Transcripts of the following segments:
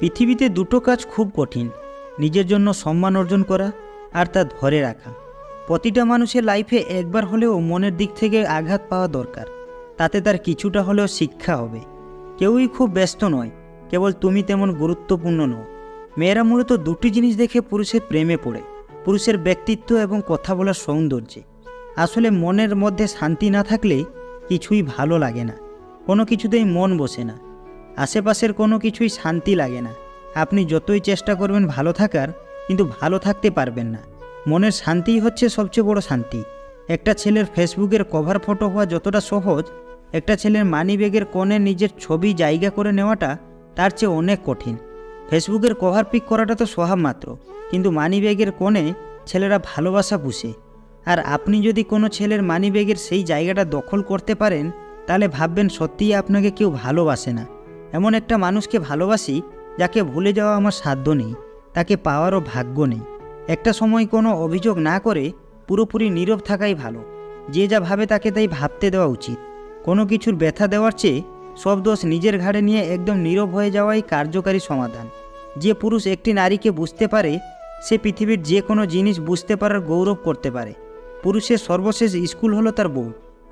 পৃথিবীতে দুটো কাজ খুব কঠিন, নিজের জন্য সম্মান অর্জন করা আর তা ধরে রাখা। প্রতিটা মানুষের লাইফে একবার হলেও মনের দিক থেকে আঘাত পাওয়া দরকার, তাতে তার কিছুটা হলেও শিক্ষা হবে। কেউই খুব ব্যস্ত নয়, কেবল তুমি তেমন গুরুত্বপূর্ণ নও। মেয়েরা মূলত দুটি জিনিস দেখে পুরুষের প্রেমে পড়ে, পুরুষের ব্যক্তিত্ব এবং কথা বলার সৌন্দর্যে। আসলে মনের মধ্যে শান্তি না থাকলে কিছুই ভালো লাগে না, কোনো কিছুতেই মন বসে না, আশেপাশের কোনো কিছুই শান্তি লাগে না। আপনি যতই চেষ্টা করবেন ভালো থাকার, কিন্তু ভালো থাকতে পারবেন না। মনের শান্তিই হচ্ছে সবচেয়ে বড় শান্তি। একটা ছেলের ফেসবুকের কভার ফটো হওয়া যতটা সহজ, একটা ছেলের মানিব্যাগের কোণে নিজের ছবি জায়গা করে নেওয়াটা তার চেয়ে অনেক কঠিন। ফেসবুকের কভার পিক করাটা তো স্বভাব মাত্র, কিন্তু মানিব্যাগের কোণে ছেলেরা ভালোবাসা পুষে। আর আপনি যদি কোনো ছেলের মানিব্যাগের সেই জায়গাটা দখল করতে পারেন, তাহলে ভাববেন সত্যিই আপনাকে কেউ ভালোবাসে না। এমন একটা মানুষকে ভালোবাসি যাকে ভুলে যাওয়া আমার সাধ্য নেই, তাকে পাওয়ারও ভাগ্য নেই। একটা সময় কোনো অভিযোগ না করে পুরোপুরি নীরব থাকাই ভালো। যে যা ভাবে তাকে তাই ভাবতে দেওয়া উচিত। কোনো কিছুর ব্যথা দেওয়ার চেয়ে সব দোষ নিজের ঘাড়ে নিয়ে একদম নীরব হয়ে যাওয়াই কার্যকারী সমাধান। যে পুরুষ একটি নারীকে বুঝতে পারে, সে পৃথিবীর যে কোনো জিনিস বুঝতে পারার গৌরব করতে পারে। পুরুষের সর্বশেষ স্কুল হলো তার বউ,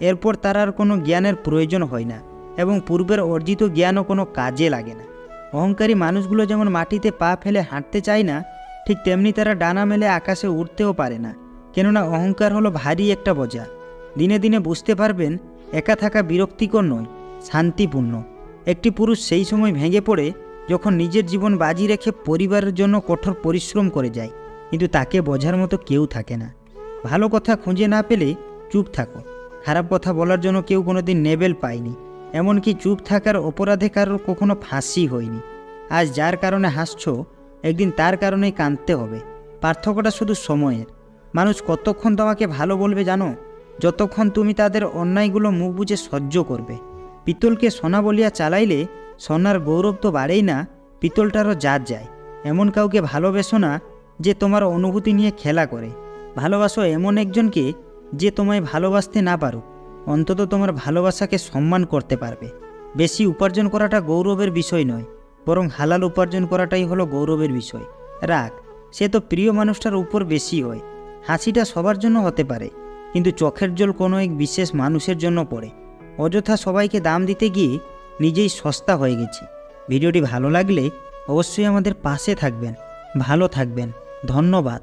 এরপর তার আর কোনো জ্ঞানের প্রয়োজন হয় না, এবং পূর্বের অর্জিত জ্ঞানও কোনো কাজে লাগে না। অহংকারী মানুষগুলো যেমন মাটিতে পা ফেলে হাঁটতে চায় না, ঠিক তেমনি তারা ডানা মেলে আকাশে উঠতেও পারে না। কেননা অহংকার হলো ভারী একটা বোঝা। দিনে দিনে বুঝতে পারবেন একা থাকা বিরক্তিকর নয়, শান্তিপূর্ণ। একটি পুরুষ সেই সময় ভেঙে পড়ে যখন নিজের জীবন বাজি রেখে পরিবারের জন্য কঠোর পরিশ্রম করে যায়, কিন্তু তাকে বোঝার মতো কেউ থাকে না। ভালো কথা খুঁজে না পেলে চুপ থাকো। খারাপ কথা বলার জন্য কেউ কোনোদিন নেবেল পায়নি, এমনকি চুপ থাকার অপরাধে কারোর কখনো ফাঁসি হয়নি। আজ যার কারণে হাসছো, একদিন তার কারণেই কাঁদতে হবে। পার্থক্যটা শুধু সময়ের। মানুষ কতক্ষণ তোমাকে ভালো বলবে জানো? যতক্ষণ তুমি তাদের অন্যায়গুলো মুখ বুজে সহ্য করবে। পিতলকে সোনা বলিয়া চালাইলে সোনার গৌরব তো বাড়েই না, পিতলটারও জাত যায়। এমন কাউকে ভালোবেসো না যে তোমার অনুভূতি নিয়ে খেলা করে। ভালোবাসো এমন একজনকে যে তোমায় ভালোবাসতে না পারুক, অন্তত তোমার ভালোবাসাকে সম্মান করতে পারবে। বেশি উপার্জন করাটা গৌরবের বিষয় নয়, বরং হালাল উপার্জন করাটাই হলো গৌরবের বিষয়। রাগ সে তো প্রিয় মানুষটার উপর বেশি হয়। হাসিটা সবার জন্য হতে পারে, কিন্তু চোখের জল কোনো এক বিশেষ মানুষের জন্য পড়ে। অযথা সবাইকে দাম দিতে গিয়ে নিজেই সস্তা হয়ে গেছি। ভিডিওটি ভালো লাগলে অবশ্যই আমাদের পাশে থাকবেন। ভালো থাকবেন। ধন্যবাদ।